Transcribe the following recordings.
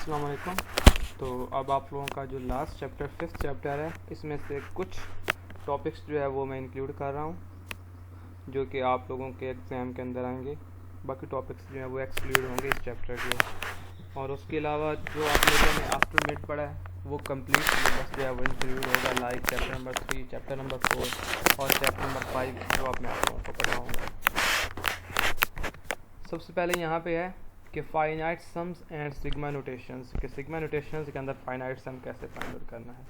अस्सलाम वालेकुम। तो अब आप लोगों का जो लास्ट चैप्टर 5th चैप्टर है, इसमें से कुछ टॉपिक्स जो है वो मैं इंक्लूड कर रहा हूँ जो कि आप लोगों के एग्ज़ाम के अंदर आएंगे। बाकी टॉपिक्स जो है वो एक्सक्लूड होंगे इस चैप्टर के। और उसके अलावा जो आप लोगों ने आफ्टर मिड पढ़ा है वो कंप्लीट सिलेबस जो है वो इंक्लूड होगा, like chapter number 3, chapter number 4 और चैप्टर नंबर 5 जो मैं आप लोगों को पढ़ाऊँगा। सबसे पहले यहाँ पे है कि finite sums and sigma notations, कि सिग्मा नोटेशंस के अंदर फाइनाइट सम कैसे फाइंड आउट करना है।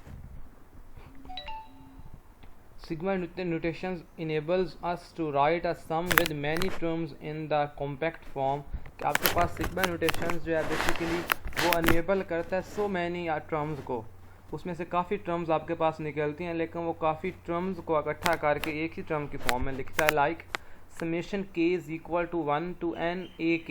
Sigma notations enables us to write a sum with many terms in the compact form. कि आपके पास सिग्मा नोटेशंस जो है बेसिकली वो अनेबल करता है सो मैनी टर्म्स को, उसमें से काफ़ी टर्म्स आपके पास निकलती हैं, लेकिन वो काफ़ी टर्म्स को इकट्ठा करके एक ही टर्म की फॉर्म में लिखता है। Like summation k is equal to 1 to n ak,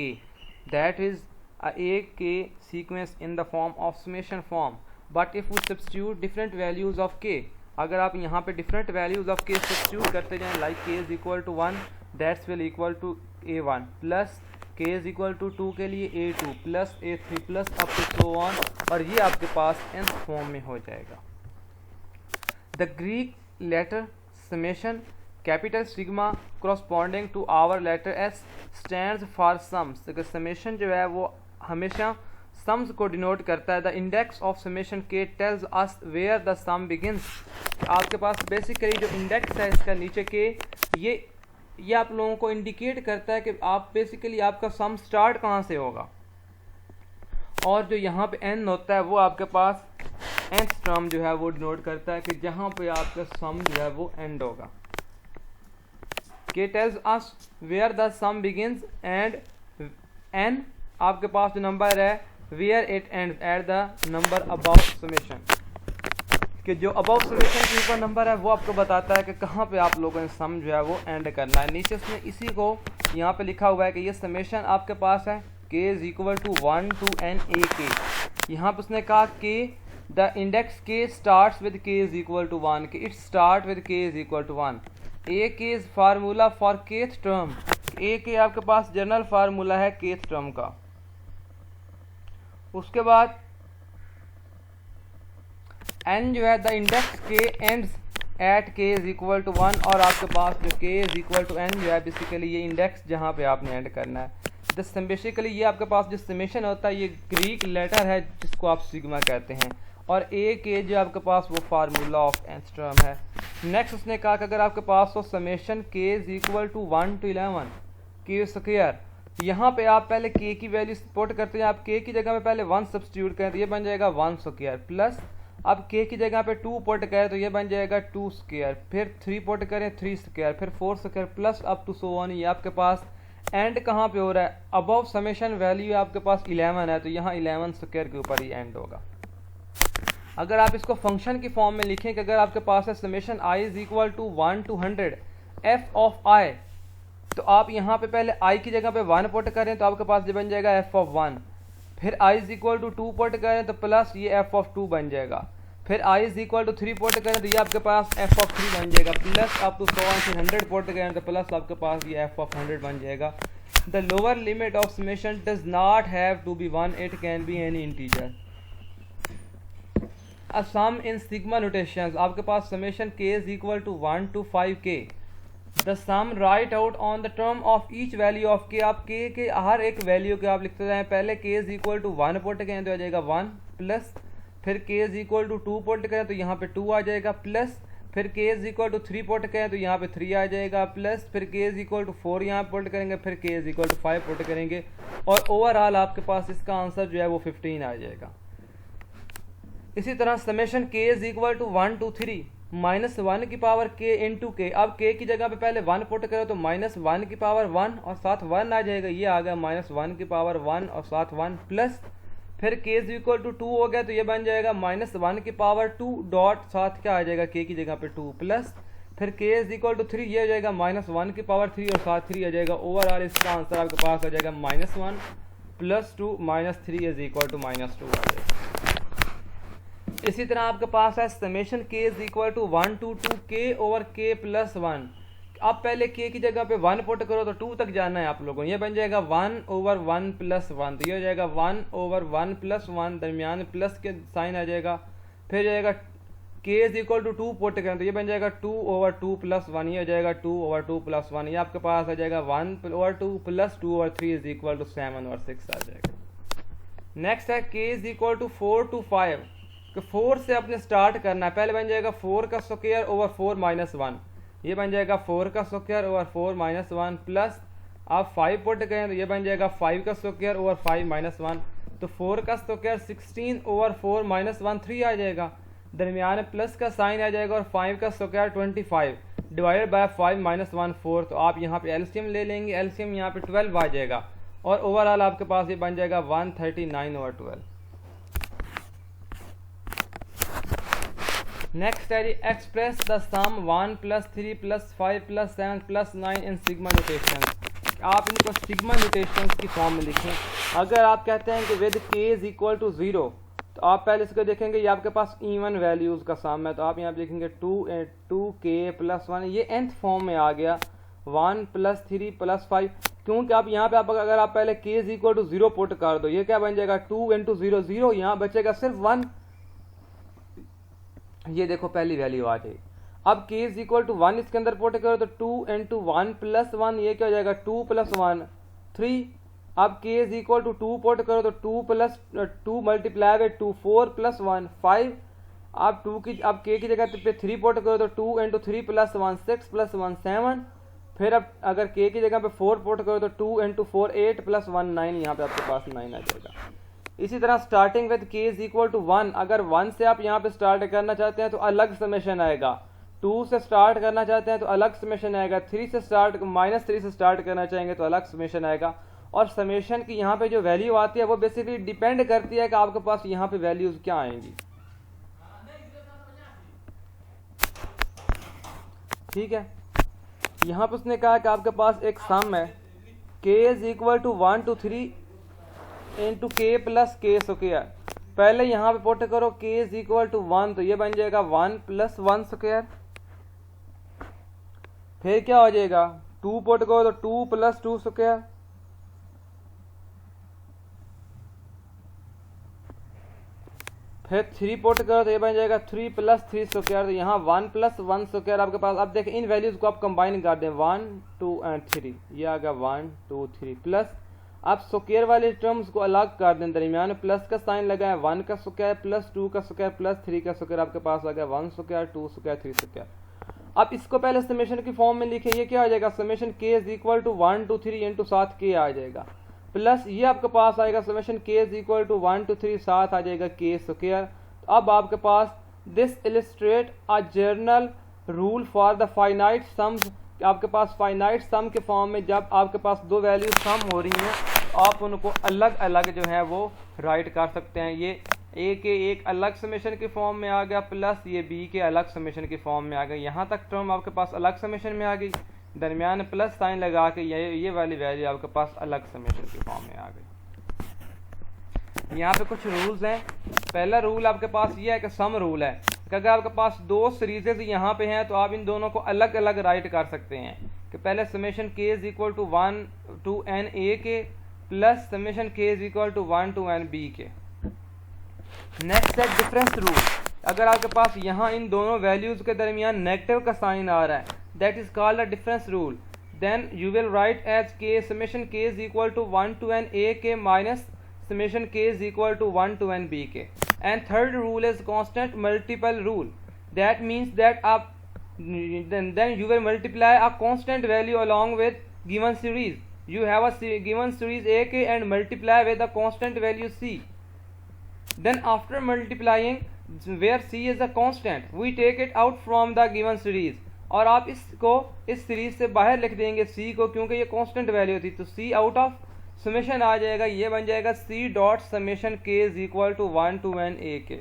that is a ak sequence in the form of summation form. But if we substitute different values of k, अगर आप यहाँ पे different values of k substitute करते जाएं, like k is equal to 1 that's will equal to a1 plus k is equal to 2 के लिए a2 plus a3 plus up to so on, और ये आपके पास nth form में हो जाएगा। The Greek letter summation capital sigma corresponding to our letter s stands for sums। तो summation जो है वो हमेशा सम्स को डिनोट करता है। द इंडेक्स ऑफ समेशन के tells us where the sum begins. आपके पास बेसिकली जो इंडेक्स है इसका नीचे के, ये आप लोगों को इंडिकेट करता है कि आप बेसिकली आपका सम स्टार्ट कहाँ से होगा, और जो यहाँ पे n होता है वो आपके पास nth टर्म जो है वो डिनोट करता है कि जहाँ पे आपका सम जो है वो एंड होगा। K tells us where the sum begins and n आपके पास जो नंबर है where it ends at the number above summation, कि जो above summation के ऊपर नंबर है वो आपको बताता है कि कहाँ पे आप लोगों ने सम जो है वो एंड करना है। नीचे उसने इसी को यहाँ पे लिखा हुआ है कि ये समेशन आपके पास है k is equal to 1 to n ak। यहाँ पे उसने कहा कि the index k starts with k is equal to 1, कि it start with k is equal to 1। A K is formula for kth term, A K आपके पास general formula है kth term का। उसके बाद एन जो है the index K ends at K is equal to 1, और आपके पास जो के इज इक्वल टू एन जो है बेसिकली ये इंडेक्स जहाँ पे आपने एंड करना है। दिस बेसिकली ये आपके पास जो समेशन होता है ये ग्रीक लेटर है जिसको आप सिग्मा कहते हैं, और ए के जो आपके पास वो फार्मूला ऑफ nth टर्म है। नेक्स्ट उसने कहा कि अगर आपके पास हो summation k is equal to 1 to 11 k square, यहाँ पे आप पहले k की वैल्यू पुट करते हैं। आप k की जगह पे पहले 1 सब्सटीट्यूट करें तो ये बन जाएगा 1 स्क्वायर, प्लस अब k की जगह पे 2 पुट करें तो ये बन जाएगा 2 स्क्वायर, फिर 3 पुट करें 3 स्क्वायर, फिर 4 square plus up to so on. ये आपके पास एंड कहाँ पे हो रहा है, अबव समेशन वैल्यू आपके पास 11 है तो यहाँ 11 स्क्वायर के ऊपर ही एंड होगा। अगर आप इसको फंक्शन की फॉर्म में लिखें कि अगर आपके पास है summation i is equal to 1 to 100 f of i, तो आप यहाँ पे पहले i की जगह पे 1 पुट करें तो आपके पास ये बन जाएगा f ऑफ 1, फिर i is equal to 2 put करें तो प्लस ये f ऑफ 2 बन जाएगा, फिर i is equal to 3 put करें तो ये आपके पास f ऑफ 3 बन जाएगा, प्लस आप तो 100 फिर 100 पुट करें तो प्लस आपके पास ये f ऑफ 100 बन जाएगा। The lower limit of summation does not have to be 1, it can be any integer. A sum in sigma notations, आपके पास summation k is equal to 1 to 5k। The sum write out on the term of each value of k। आप k के हर एक value के आप लिखते जाएं, पहले k is equal to 1 put करें तो आ जाएगा 1, प्लस फिर k is equal to 2 put करें तो यहाँ पे 2 आ जाएगा, प्लस फिर k is equal to 3 put करें तो यहाँ पे 3 आ जाएगा, प्लस फिर k is equal to 4 यहाँ पुट करेंगे, फिर k is equal to 5 put करेंगे, और ओवरऑल आपके पास इसका आंसर जो है वो 15 आ जाएगा। इसी तरह summation k is equal to 1 to 3 minus 1 की पावर k इंटू के। अब k की जगह पे पहले 1 पुट करो तो माइनस 1 की पावर 1 और साथ 1 आ जाएगा, ये आ गया माइनस 1 की पावर 1 और साथ 1, प्लस फिर k इज इक्वल टू 2 हो गया तो ये बन जाएगा माइनस 1 की पावर 2 डॉट साथ क्या आ जाएगा k की जगह पे 2, प्लस फिर k इज इक्वल टू 3, ये हो जाएगा माइनस 1 की पावर 3 और साथ 3 आ जाएगा। ओवरऑल इसका आंसर आपके पास आ जाएगा minus 1 plus 2 minus 3 is equal to minus 2 आ जाएगा। इसी तरह आपके पास है summation k is equal to 1 to 2k over k plus 1। आप पहले के की जगह पे 1 पुट करो तो 2 तक जाना है आप लोगों को। ये बन जाएगा 1/1 + 1, तो ये हो जाएगा 1/1 + 1, दरमियान प्लस के साइन आ जाएगा। फिर जाएगा k = 2 पुट करें तो ये बन जाएगा 2/2 + 1, ये हो जाएगा 2/2 + 1, ये आपके पास आ जाएगा 1/2 + 2/3 = 7/6 आ जाएगा। नेक्स्ट है k = 4 to 5, कि 4 से अपने स्टार्ट करना है। पहले बन जाएगा 4 का स्क्वायर ओवर 4 - 1, ये बन जाएगा 4 का स्क्वायर ओवर 4 - 1, प्लस आप 5 पुट करें तो ये बन जाएगा 5 का स्क्वायर ओवर 5 - 1, तो 4 का स्क्वायर 16 ओवर 4 - 1 3 आ जाएगा, दरमियान प्लस का साइन आ जाएगा, और 5 का स्क्वायर 25 डिवाइडेड बाय 5 - 1 4, तो आप यहाँ पे एलसीएम ले लेंगे, एलसीएम यहाँ पे 12 आ जाएगा, और ओवरऑल आपके पास ये बन जाएगा 139/12। नेक्स्ट है जी, express the sum 1 + 3 + 5 + 7 + 9 in sigma notation. आप इनको सिग्मा नोटेशन की फॉर्म में लिखें। अगर आप कहते हैं कि विद k = 0, तो आप पहले इसको देखेंगे ये आपके पास इवन वैल्यूज का सम है, तो आप यहाँ पे लिखेंगे 2k + 1, ये nth फॉर्म में आ गया 1 + 3 + 5, क्योंकि आप यहाँ पे अगर आप पहले k = 0 पुट कर दो, ये क्या बन जाएगा 2 × 0 0, यहाँ बचेगा सिर्फ 1, ये देखो पहली वैल्यू आ जाएगी। अब k = 1 इसके अंदर पुट करो तो 2 × 1 + 1, ये क्या हो जाएगा 2 + 1 3। अब k = 2 पुट करो तो 2 + 2 मल्टीप्लाई बाय 2 4 + 1 5। अब k की जगह पे 3 पुट करो तो 2 × 3 + 1 6 + 1 7। फिर अब अगर k की जगह पे 4 पुट करो तो 2 × 4 8 + 1 9, यहाँ पे आपके पास 9 आ जाएगा। इसी तरह स्टार्टिंग विद k = 1, अगर 1 से आप यहाँ पे स्टार्ट करना चाहते हैं तो अलग समेशन आएगा, 2 से स्टार्ट करना चाहते हैं तो अलग समेशन आएगा, -3 से स्टार्ट करना चाहेंगे तो अलग समेशन आएगा। और समेशन की यहाँ पे जो वैल्यू आती है वो बेसिकली डिपेंड करती है कि आपके पास यहाँ पे वैल्यूज क्या आएंगी, ठीक है। यहाँ पे उसने कहा कि आपके पास एक सम है k = 1 to 3 × k + k²। पहले यहाँ पे पुट करो k = 1, तो ये बन जाएगा 1 + 1²। फिर क्या हो जाएगा 2 पुट करो तो 2 + 2²। फिर 3 पुट करो तो ये बन जाएगा 3 + 3², तो यहाँ 1 + 1² आपके पास। अब देखें इन वैल्यूज को आप कंबाइन कर दें, 1 2 और 3, ये आ गया 1 2 3, प्लस आप स्क्वायर वाले टर्म्स को अलग कर दें, दरमियान प्लस का साइन लगाएं, 1 का स्क्वायर प्लस 2 का स्क्वायर प्लस 3 का स्क्वायर आपके पास आ गया 1² 2² 3²। अब इसको पहले समेशन की फॉर्म में लिखें, ये क्या आ जाएगा समेशन k = 1 to 3 × 7 k आ जाएगा, प्लस ये आपके पास आएगा समेशन k = 1 to 3 7 आ जाएगा k²। अब आपके पास this illustrate a general rule for the finite sums, आपके पास फाइनाइट सम के फॉर्म में जब आपके पास दो वैल्यू सम हो रही हैं आप उनको अलग अलग जो है वो राइट कर सकते हैं। ये ए के एक अलग समेशन के फॉर्म में आ गया, प्लस ये बी के अलग समेशन के फॉर्म में आ गया। यहाँ तक टर्म आपके पास अलग समेशन में आ गई, दरमियान प्लस साइन लगा के ये वाली वैल्यू आपके पास अलग समेशन के फॉर्म में आ गई। यहाँ पे कुछ रूल्स हैं। पहला रूल आपके पास ये है कि सम रूल है कि अगर आपके पास दो सीरीजेज यहाँ पे हैं तो आप इन दोनों को अलग अलग राइट कर सकते हैं कि पहले summation k = 1 to n a के plus summation k = 1 to n b के। नेक्स्ट है डिफरेंस रूल। अगर आपके पास यहाँ इन दोनों वैल्यूज के दरमियान नेगेटिव का साइन आ रहा है, that is called a difference rule. Then you will write as k summation k = 1 to n a के minus summation k = 1 to n b के। And third rule is constant multiple rule. That means that then you will multiply a constant value along with given series. You have a given series AK and multiply with a constant value C. Then after multiplying where C is a constant, we take it out from the given series. और आप इसको इस series से बाहर लिख देंगे C को, क्योंकि ये constant value थी, तो C out of समेशन आ जाएगा, ये बन जाएगा C dot summation k = 1 to n a के।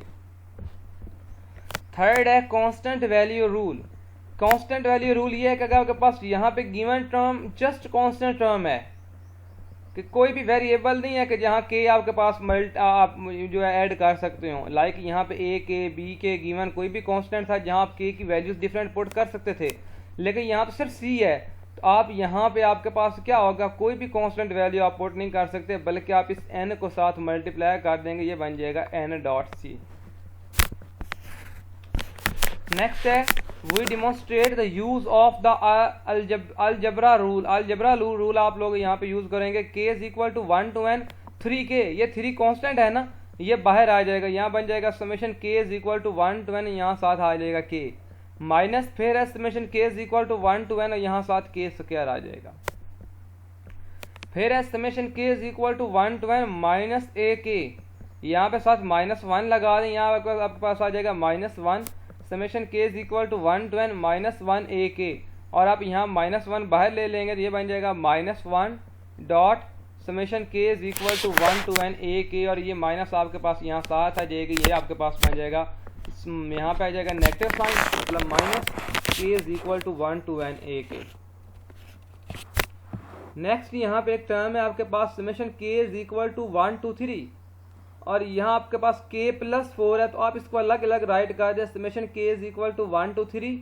थर्ड है constant value rule. Constant value rule ये है कि अगर आपके पास यहाँ पे given term just constant term है कि कोई भी वेरिएबल नहीं है कि जहाँ k आपके पास आप जो है ऐड कर सकते हो, लाइक यहाँ पे a के b के गिवन कोई भी कांस्टेंट था जहाँ आप k की वैल्यूज डिफरेंट पुट कर सकते थे, लेकिन यहाँ तो सिर्फ सी है, तो आप यहाँ पे आपके पास क्या होगा, कोई भी कांस्टेंट वैल्यू आप पुट नहीं कर सकते, बल्कि आप इस n को साथ मल्टीप्लाई कर देंगे, ये बन जाएगा n डॉट सी। नेक्स्ट है we demonstrate the use of the algebra rule. Algebra rule आप लोग यहाँ पे यूज करेंगे। k is equal to 1 to n 3k, ये 3 कांस्टेंट है ना, ये बाहर आ जाएगा, यहाँ बन जाएगा summation k is equal to 1 to n, यहाँ साथ आ जाएगा k माइनस, फिर है summation k is equal to 1 to n, यहाँ साथ k स्क्वायर आ जाएगा, फिर है summation k is equal to 1 to n minus ak, यहाँ पे साथ -1 लगा दें, यहाँ आपके पास आ जाएगा -1, summation k is equal to 1 to n -1 ak, और आप यहाँ -1 बाहर ले लेंगे तो ये बन जाएगा -1 dot summation k is equal to 1 to n ak, और ये माइनस आपके पास यहाँ साथ आ जाएगी, ये आपके पास बन जाएगा, यहाँ पे आ जाएगा नेगेटिव साइन, मतलब minus k is equal to 1 to n ak। Next यहाँ पे एक टर्म है आपके पास summation k is equal to 1 to 3, और यहाँ आपके पास k प्लस 4 है, तो आप इसको अलग अलग राइट कर दें, summation k is equal to 1 to 3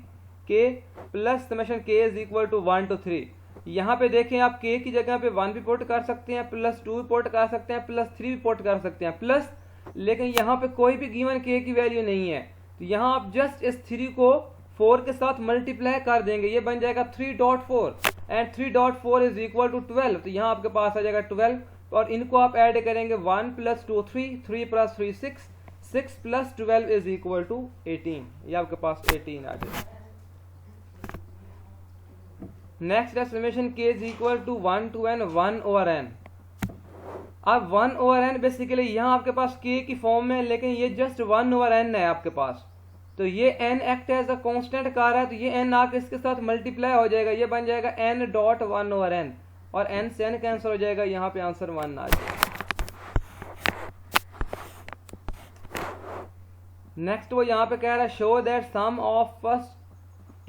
k plus summation k is equal to 1 to 3। यहाँ पे देखें आप k की जगह पे 1 भी पुट कर सकते हैं, प्लस 2 भी पुट कर सकते हैं, प्लस 3 भी पुट कर सकते हैं, प्लस, लेकिन यहाँ पे कोई भी गिवन k की वैल्यू नहीं है, तो यहाँ आप जस्ट इस 3 को 4 के साथ मल्टीप्लाई कर देंगे, ये बन जाएगा 3.4 एंड 3.4 इज इक्वल टू 12, तो यहाँ आपके पास आ जाएगा 12, और इनको आप ऐड करेंगे 1 plus 2 3, 3 plus 3 6, 6 plus 12 is equal to 18, ये आपके पास 18 आ जाएगा। नेक्स्ट है summation k is equal to 1 to n 1 over n। अब 1 over n बेसिकली यहाँ आपके पास k की फॉर्म में है, लेकिन ये जस्ट 1 over n है आपके पास, तो ये n act as a constant कर रहा है, तो ये n आके इसके साथ मल्टीप्लाई हो जाएगा, ये बन जाएगा n डॉट 1 over n, और n से n कैंसिल हो जाएगा, यहाँ पे आंसर 1 आ जाएगा। नेक्स्ट वो यहाँ पे कह रहा है show that sum of first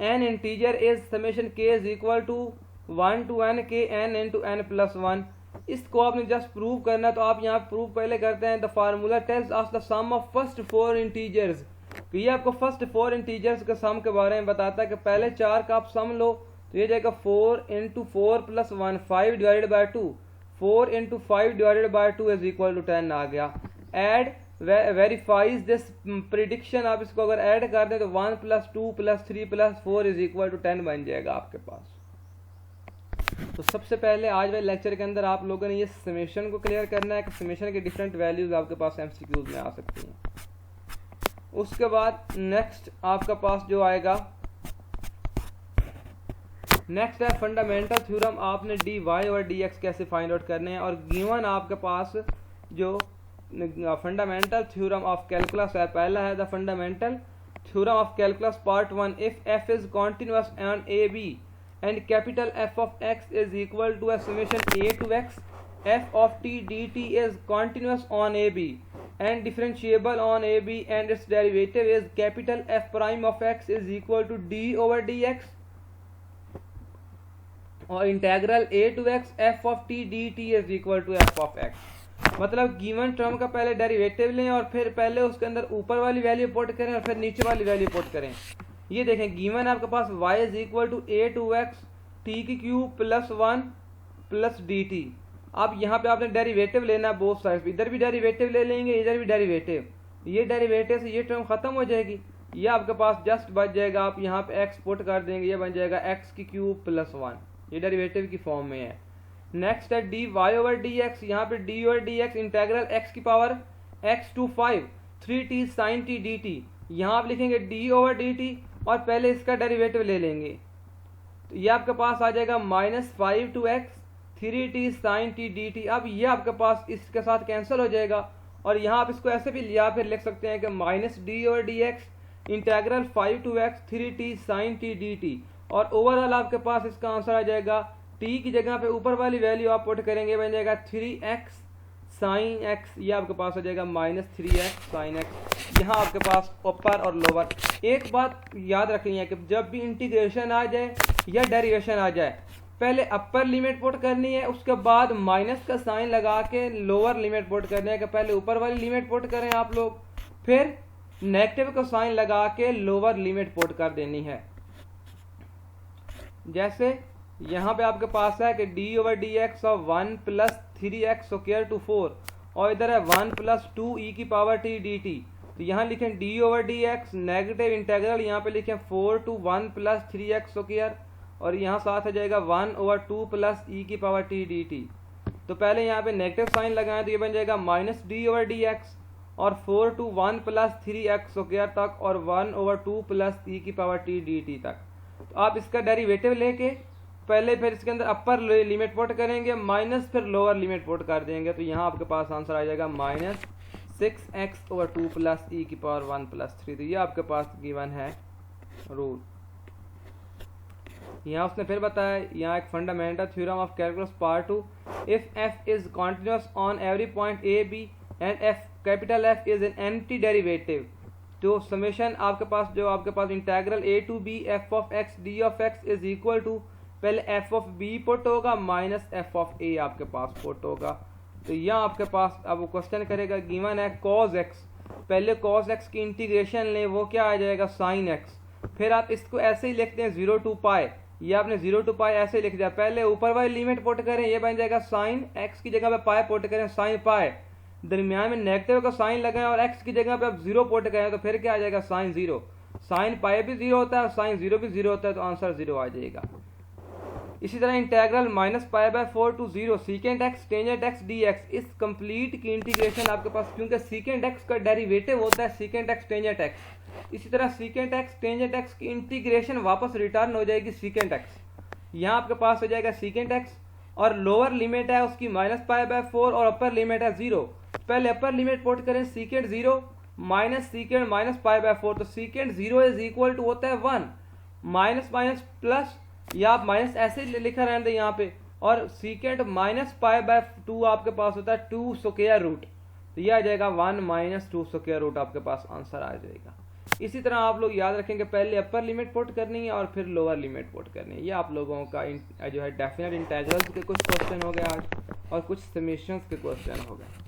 n integer is summation k is equal to 1 to n k n into n plus 1। इसको आपने जस्ट प्रूव करना है, तो आप यहाँ प्रूव पहले करते हैं। The formula tells us the sum of first 4 integers, तो ये आपको फर्स्ट 4 इंटीजर्स के सम के बारे में बताता है कि पहले 4 का आप सम लो, तो ये जाएगा 4 into 4 plus 1 5 divided by 2, 4 into 5 divided by 2 is equal to 10 आ गया। एड वेरीफाइज दिस प्रिडिक्शन, आप इसको अगर ऐड कर दें तो 1 plus 2 plus 3 plus 4 is equal to 10 बन जाएगा आपके पास। तो सबसे पहले आज वाले लेक्चर के अंदर आप लोगों ने ये समेशन को क्लियर करना है कि समेशन के डिफरेंट वैल्यूज आपके पास एमसीक्यूज में आ सकती हैं। उसके बाद नेक्स्ट आपके पास जो आएगा, नेक्स्ट है फंडामेंटल थ्योरम, आपने डी वाई और डी एक्स कैसे फाइंड आउट करने हैं, और गिवन आपके पास जो फंडामेंटल थ्योरम ऑफ कैलकुलस है, पहला है the fundamental theorem of calculus part 1, if F is continuous on A B and capital F of X is equal to a summation a to x, f of t dt is continuous on ab and differentiable on ab and its derivative is capital F prime of x is equal to d over dx, और integral a to x f of t dt is equal to f of x। मतलब given term का पहले derivative लें और फिर पहले उसके अंदर ऊपर वाली वैल्यू पुट करें और फिर नीचे वाली वैल्यू पुट करें। ये देखें गिवन आपके पास y is equal to a to x t की क्यूब प्लस 1 प्लस dt। अब यहाँ पे आपने डेरिवेटिव लेना है बोथ साइड, इधर भी डेरिवेटिव ले लेंगे, इधर भी डेरिवेटिव, ये डेरिवेटिव से ये टर्म खत्म हो जाएगी, ये आपके पास जस्ट बच जाएगा, आप यहाँ पे x पुट कर देंगे, ये बन जाएगा x की क्यूब प्लस 1, ये डेरिवेटिव की फॉर्म में है। नेक्स्ट है D Y over D X, यहाँ पे D over D X integral x की power x to 5 3t sin t dt, यहाँ आप लिखेंगे डी ओवर डी टी और पहले इसका डेरिवेटिव ले लेंगे, तो ये आपके पास आ जाएगा -5 to x 3t sin t dt। अब ये आपके पास इसके साथ कैंसिल हो जाएगा, और यहाँ आप इसको ऐसे भी या फिर लिख सकते हैं कि -d over D X integral 5 to x 3t sin t dt, और ओवरऑल आपके पास इसका आंसर आ जाएगा t की जगह पे ऊपर वाली वैल्यू आप पुट करेंगे, बन जाएगा 3x sin x, ये आपके पास हो जाएगा -3x sin x। यहाँ आपके पास अपर और लोअर। एक बात याद रखनी है कि जब भी इंटीग्रेशन आ जाए या डेरिवेशन आ जाए, पहले अपर लिमिट पुट करनी है, उसके बाद माइनस का साइन लगा के लोअर लिमिट पुट करनी है, कि पहले ऊपर वाली लिमिट पुट करें आप लोग, फिर नेगेटिव का साइन लगा के लोअर लिमिट पुट कर देनी है। जैसे यहाँ पे आपके पास है कि D over D X of 1 plus 3x square to 4, और इधर है 1 प्लस 2 ई की पावर टी डी टी। तो यहाँ लिखें D over D x negative integral, यहाँ पे लिखें 4 टू 1 प्लस 3x स्क्वायर, और यहाँ साथ आ जाएगा 1 ओवर 2 प्लस ई की पावर टी डी टी। तो पहले यहाँ पे नेगेटिव साइन लगाएं तो ये बन जाएगा minus D over D x, और 4 टू 1 प्लस 3x स्क्वायर तक, और 1 ओवर 2 प्लस ई की पावर टी डी टी तक। तो आप इसका डेरिवेटिव लेके पहले फिर इसके अंदर अपर लिमिट पुट करेंगे, माइनस फिर लोअर लिमिट पुट कर देंगे, तो यहाँ आपके पास आंसर आ जाएगा माइनस 6x ओवर 2 प्लस ई की पावर 1 प्लस 3। तो ये आपके पास गिवन है रूल। यहाँ उसने फिर बताया, यहाँ एक fundamental theorem of calculus part 2, if f is continuous on every point a b and f capital F is an anti derivative. तो समेशन आपके पास जो आपके पास integral a to b f of x d of x is equal to, पहले f of b put होगा minus f of a आपके पास put होगा। तो यहाँ आपके पास अब वो क्वेश्चन करेगा, गिवन है cos x, पहले cos x की इंटीग्रेशन लें, वो क्या आ जाएगा sin x। फिर आप इसको ऐसे ही लिखते हैं 0 टू पाई, ये आपने 0 टू पाई ऐसे लिख दिया, पहले ऊपर वाली लिमिट पुट करें, ये बन जाएगा साइन x की जगह पे पाई पुट करें साइन पाई, दरमियान में नेगेटिव का साइन लगाएं और x की जगह पे आप 0 पुट करें, तो फिर क्या आ जाएगा साइन 0। साइन पाई भी 0 होता है और साइन 0 भी 0 होता है, तो आंसर 0 आ जाएगा। इसी तरह integral minus pi by 4 to 0 secant X tangent X D X, इस कंप्लीट की इंटीग्रेशन आपके पास, क्योंकि सीकेंट एक्स का डेरिवेटिव होता है सीकेंट एक्स टेंजेंट एक्स, इसी तरह सीकेंट एक्स टेंजेंट एक्स की इंटीग्रेशन वापस रिटर्न हो जाएगी सीकेंट एक्स। यहाँ आपके पास हो जाएगा सीकेंट एक्स, और लोअर लिमिट है उसकी माइनस पाई बाय 4 और अपर लिमिट है 0। पहले अपर लिमिट पुट करें secant 0 minus secant minus pi by 4, तो सीकेंट 0 इज इक्वल टू होता है 1, माइनस माइनस प्लस, या आप माइनस ऐसे लिखा रहने दें यहाँ पे, और सीकेंट माइनस पाई बाय 2 आपके पास होता है 2 स्क्वायर रूट, तो यह आ जाएगा 1 माइनस 2 स्क्वायर रूट, आपके पास आंसर आ जाएगा। इसी तरह आप लोग याद रखेंगे, पहले अपर लिमिट पुट करनी है और फिर लोअर लिमिट पुट करनी है। ये आप लोगों का जो है डेफिनेट इंटीग्रल्स के कुछ क्वेश्चन हो गए आज, और कुछ समेशंस के क्वेश्चन हो गए।